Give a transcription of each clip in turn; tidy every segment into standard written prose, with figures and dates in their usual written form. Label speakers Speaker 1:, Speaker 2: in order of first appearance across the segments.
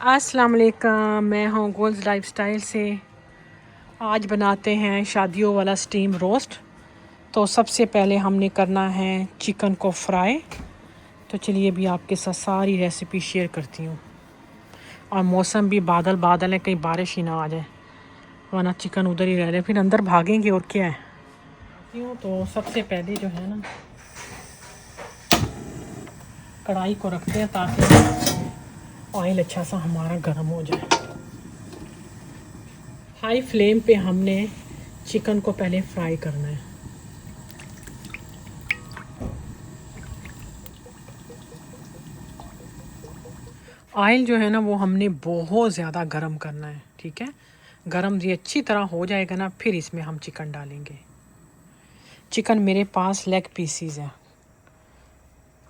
Speaker 1: अस्सलाम वालेकुम, मैं हूँ गोल्स लाइफस्टाइल से। आज बनाते हैं शादियों वाला स्टीम रोस्ट। तो सबसे पहले हमने करना है चिकन को फ्राई। तो चलिए भी आपके साथ सारी रेसिपी शेयर करती हूँ। और मौसम भी बादल बादल है, कहीं बारिश ही ना आ जाए, वरना चिकन उधर ही रह जाए, फिर अंदर भागेंगे और क्या है। तो सबसे पहले जो है ना, कढ़ाई को रखते हैं ताकि ऑयल अच्छा सा हमारा गर्म हो जाए। हाई फ्लेम पे हमने चिकन को पहले फ्राई करना है। ऑयल जो है ना वो हमने बहुत ज़्यादा गरम करना है, ठीक है। गरम ये अच्छी तरह हो जाएगा ना, फिर इसमें हम चिकन डालेंगे। चिकन मेरे पास लेग पीसीज है,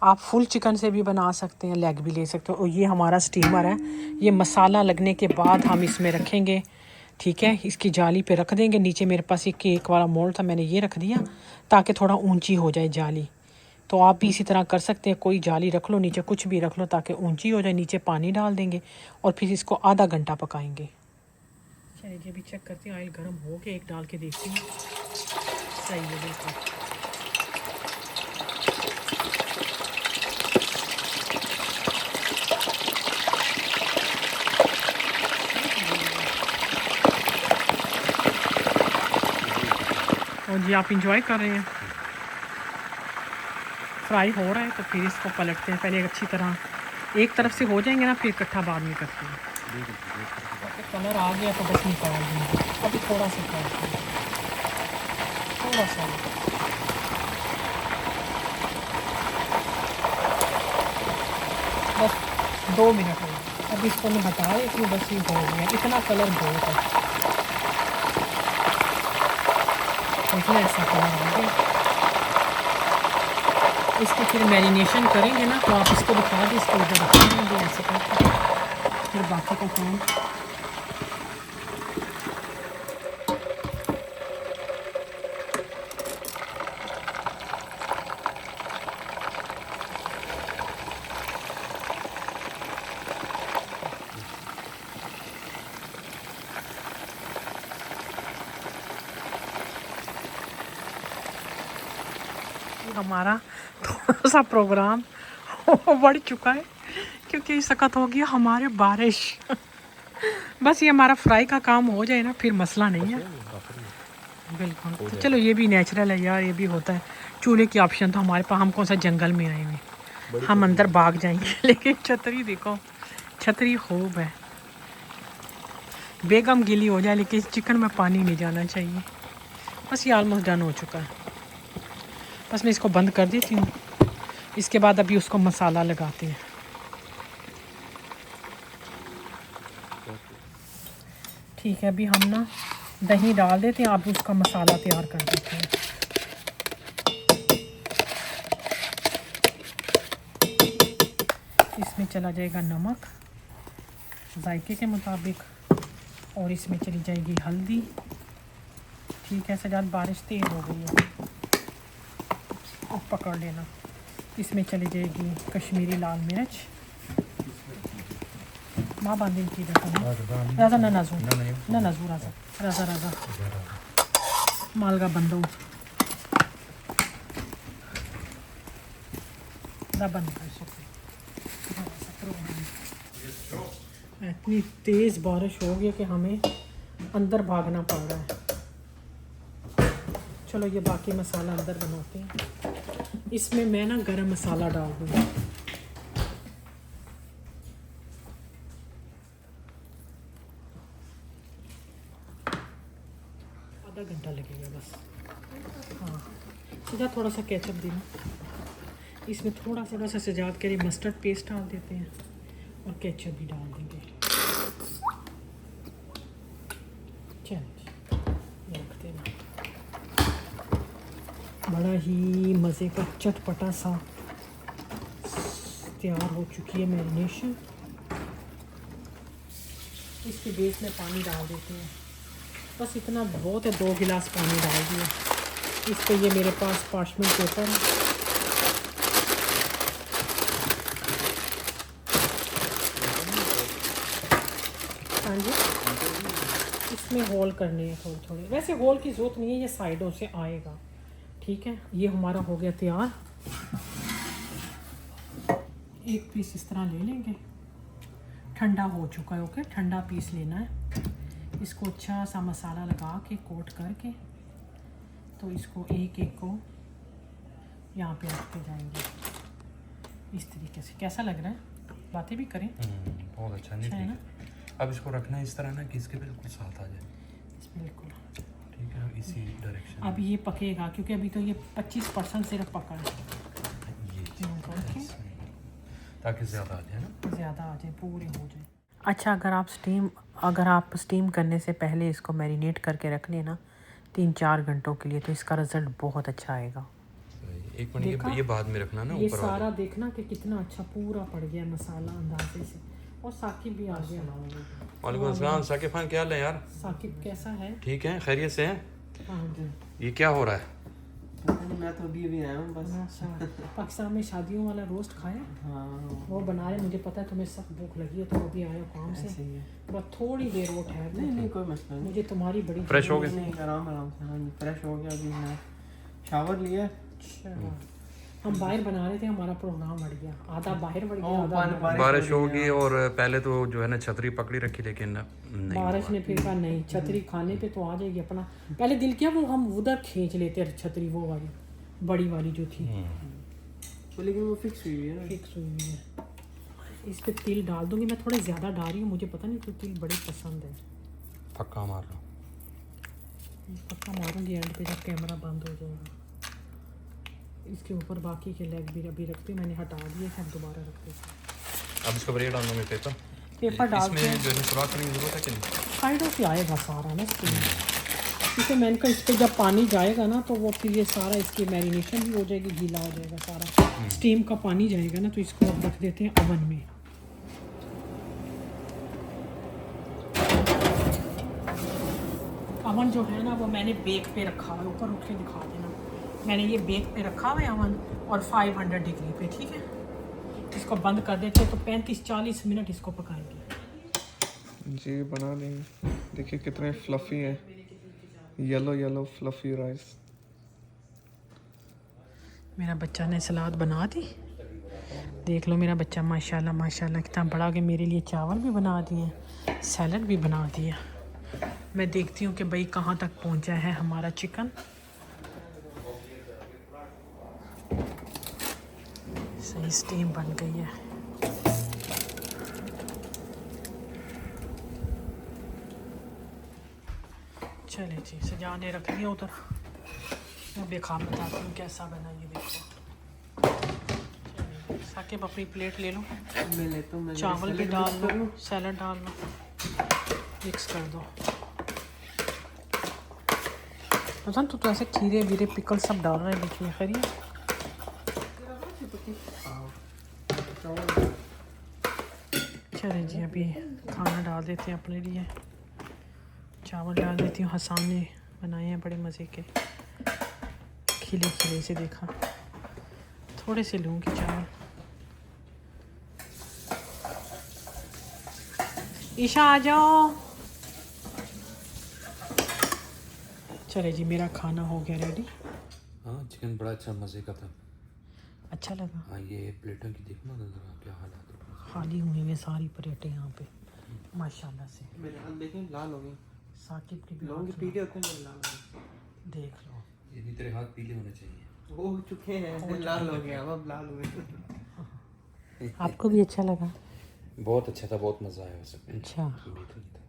Speaker 1: आप फुल चिकन से भी बना सकते हैं, लेग भी ले सकते हो। और ये हमारा स्टीमर है, ये मसाला लगने के बाद हम इसमें रखेंगे, ठीक है। इसकी जाली पे रख देंगे। नीचे मेरे पास एक केक वाला मोल्ड था, मैंने ये रख दिया ताकि थोड़ा ऊंची हो जाए जाली। तो आप भी इसी तरह कर सकते हैं, कोई जाली रख लो, नीचे कुछ भी रख लो ताकि ऊंची हो जाए। नीचे पानी डाल देंगे और फिर इसको आधा घंटा पकाएंगे। चलिए ये भी चेक करते हैं, ऑयल गर्म हो गया, एक डाल के देखती हूँ। सही है बिल्कुल। और जी आप इंजॉय कर रहे हैं, फ्राई हो रहा है। तो फिर इसको पलटते हैं, पहले अच्छी तरह एक तरफ से हो जाएंगे ना, फिर इकट्ठा बाद में करते हैं। कलर आ गया तो बस निकाल देंगे। अभी थोड़ा सा थोड़ा सा बस 2 मिनट हो गए। अब इसको मैं हटा देती हूँ, बस ये हो गया, इतना कलर बहुत है। देखिए ऐसा कलर आ गया। इसको फिर मैरिनेशन करेंगे ना, तो आप इसको दिखा दें, इसको इधर रखेंगे ऐसे करके, फिर बाकी का काम। हमारा थोड़ा सा प्रोग्राम बढ़ चुका है क्योंकि सख्त हो गया हमारे बारिश। बस ये हमारा फ्राई का काम हो जाए ना, फिर मसला नहीं है। बिल्कुल। तो चलो ये भी नेचुरल है यार, ये भी होता है। चूल्हे की ऑप्शन तो हमारे पास, हम कौन सा जंगल में आए हुए, हम अंदर भाग जाएंगे। लेकिन छतरी देखो, छतरी खूब है। बेगम गीली हो जाए लेकिन चिकन में पानी नहीं जाना चाहिए। बस ये ऑलमोस्ट डन हो चुका है, बस मैं इसको बंद कर देती हूँ। इसके बाद अभी उसको मसाला लगाते हैं। ठीक है, अभी हम ना दही डाल देते हैं, अभी उसका मसाला तैयार कर देते हैं। इसमें चला जाएगा नमक जायके के मुताबिक, और इसमें चली जाएगी हल्दी। ठीक है सजाद, बारिश तेज हो गई है, अब पकड़ लेना। इसमें चली जाएगी कश्मीरी लाल मिर्च। माँ बांधी की राजा ना नाजू ना नाजू राजा राजा राजा मालगा बंदो बंद कर सकते। इतनी तेज़ बारिश हो गई कि हमें अंदर भागना पड़ रहा है। चलो ये बाकी मसाला अंदर बनाते हैं। इसमें मैं ना गरम मसाला डाल दूँगी। आधा घंटा लगेगा बस। हाँ सीधा थोड़ा सा केचप देना, इसमें थोड़ा सा सजाद के लिए मस्टर्ड पेस्ट डाल देते हैं और केचप भी डाल देंगे। चलिए रखते हैं। बड़ा ही मज़े का चटपटा सा तैयार हो चुकी है मैरिनेशन। इसके बेस में पानी डाल देते हैं, बस इतना बहुत है, 2 गिलास पानी डाल दिया। इस पर ये मेरे पास पार्चमेंट पेपर है, हाँ जी, इसमें होल करने हैं थोड़े थोड़े। वैसे होल की ज़रूरत नहीं है, ये साइडों से आएगा। ठीक है, ये हमारा हो गया तैयार। एक पीस इस तरह ले लेंगे, ठंडा हो चुका है। ओके, ठंडा पीस लेना है। इसको अच्छा सा मसाला लगा के कोट करके, तो इसको एक एक को यहाँ पे रखते जाएंगे इस तरीके से। कैसा लग रहा है? बातें भी करें।
Speaker 2: बहुत अच्छा, नहीं
Speaker 1: है ना?
Speaker 2: अब इसको रखना है इस तरह ना कि इसके बिल्कुल साथ आ जाए।
Speaker 1: बिल्कुल
Speaker 2: ठीक है, इसी डायरेक्शन।
Speaker 1: अब ये पकेगा क्योंकि अभी तो ये 25% सिर्फ पका है,
Speaker 2: ये ताकि ज़्यादा आ जाए ना,
Speaker 1: ज़्यादा आ जाए, पूरे हो जाए। अच्छा, अगर आप स्टीम करने से पहले इसको मैरिनेट करके रख लेना 3-4 घंटों के लिए, तो इसका रिज़ल्ट बहुत अच्छा आएगा।
Speaker 2: एक मिनट, ये बाद में रखना ना,
Speaker 1: ये
Speaker 2: ऊपर
Speaker 1: सारा देखना कि कितना अच्छा पूरा पड़ गया मसाला अंदाजे से। और साकिब भी आ गया।
Speaker 2: वालेकुम अस्सलाम साकिब खान, क्या हाल है यार?
Speaker 1: साकिब कैसा है?
Speaker 2: ठीक है, खैरियत से हैं?
Speaker 1: हाँ जी।
Speaker 2: ये क्या हो रहा है?
Speaker 3: मैं तो अभी आया हूँ बस।
Speaker 1: पाकिस्तान में शादियों वाला रोस्ट खाया?
Speaker 3: हाँ,
Speaker 1: वो बना रहे, मुझे पता है तुम्हें सब भूख लगी है, तो अभी आए हो काम से। बस थोड़ी देर वो ठहर
Speaker 3: नहीं नहीं कोई मसला नहीं।
Speaker 1: मुझे तुम्हारी बड़ी
Speaker 2: फ्रेश हो गए?
Speaker 3: नहीं, आराम आराम से। हाँ जी, फ्रेश हो गया। अभी मैं शावर लिया।
Speaker 1: अच्छा, हम बाहर बना रहे थे, हमारा प्रोग्राम बढ़ गया। आधा बाहर बढ़ गया, आधा अंदर।
Speaker 2: बारिश होगी, और पहले तो जो है ना छतरी पकड़ी रखी, लेकिन नहीं
Speaker 1: बारिश ने फिर कहा नहीं, छतरी खाने पे तो आ जाएगी अपना। पहले दिल किया वो हम उधर खींच लेते छतरी, वो वाली बड़ी वाली जो थी,
Speaker 3: तो लेकिन वो फिक्स हुई है ना।
Speaker 1: फिक्स हुई है। इस पे तिल डाल दूंगी मैं, थोड़े ज़्यादा डाल रही हूँ, मुझे पता नहीं, तो तिल बड़े पसंद है।
Speaker 2: पक्का मार रहा।
Speaker 1: पक्का मारूंगी एंड पे जब कैमरा बंद हो जाएगा। इसके ऊपर बाकी के लेग भी अभी रखती, मैंने हटा दिए, सब दोबारा रखते हैं।
Speaker 2: अब इसको ब्रेड डालना में
Speaker 1: पेपर डाल के
Speaker 2: इसमें जो है सुराख करने की जरूरत है कि नहीं?
Speaker 1: साइडों से आएगा सारा ना स्टीम, क्योंकि मैंने कहा इस पर जब पानी जाएगा ना, तो वो फिर ये सारा इसकी मैरिनेशन भी हो जाएगी, गीला हो जाएगा सारा। स्टीम का पानी जाएगा ना, तो इसको अब रख देते हैं ओवन में। अवन जो है ना, वो मैंने बेक पे रखा है। ऊपर उठ के दिखा देना, मैंने ये बेक पे रखा हुआ है अवन, और 500 डिग्री पे। ठीक है, इसको बंद कर देते हैं, तो 35-40 मिनट इसको पकाएंगे।
Speaker 4: जी बना लेंगे। देखिए कितने फ्लफ़ी हैं, येलो येलो फ्लफ़ी राइस।
Speaker 1: मेरा बच्चा ने सलाद बना दी, देख लो मेरा बच्चा माशाल्लाह माशाल्लाह कितना बड़ा, कि मेरे लिए चावल भी बना दिए, सैलड भी बना दिया। मैं देखती हूँ कि भाई कहाँ तक पहुँचा है हमारा चिकन। सही स्टीम बन गई है। चले जी, सजाने रख दिया उधर। मैं बेखा बताती हूँ कैसा बना, ये देखो। साकिब अपनी प्लेट ले लो,
Speaker 3: मैं लेता हूँ।
Speaker 1: चावल भी डाल लो, सैलड डाल लो, मिक्स कर दो। पसंद तो ऐसे खीरे वीरे पिकल सब डाल रहे हैं बीच में। खैरिए, चलें जी, अभी खाना डाल देते हैं अपने लिए। चावल डाल देती हूँ, हसन ने बनाए हैं बड़े मज़े के, खिले खिले से। देखा, थोड़े से लूँगी चावल। ईशा आ जाओ। चले जी, मेरा खाना हो गया रेडी।
Speaker 2: हाँ, चिकन बड़ा अच्छा मज़े का था।
Speaker 1: अच्छा लगा।
Speaker 2: हाँ, ये प्लेटों की देखो ना ज़रा क्या हालात है।
Speaker 1: खाली हुई हैं सारी प्लेटें यहाँ पे माशाल्लाह से।
Speaker 3: मेरे हाथ देखें, लाल हो गई।
Speaker 1: साकिब की भी
Speaker 3: लोगों के
Speaker 1: हाथ
Speaker 3: पीले होते हैं, मेरे लाल हो गए।
Speaker 1: देख लो।
Speaker 2: ये भी तेरे हाथ पीले होने चाहिए।
Speaker 3: वो हो चुके हैं, लाल हो गया, अब लाल हुए।
Speaker 1: आपको भी अच्छा लगा?
Speaker 2: बहुत अच्छा था, बहुत मज़ा आया उसमें।
Speaker 1: अच्छा।
Speaker 2: उम्मीद नहीं था।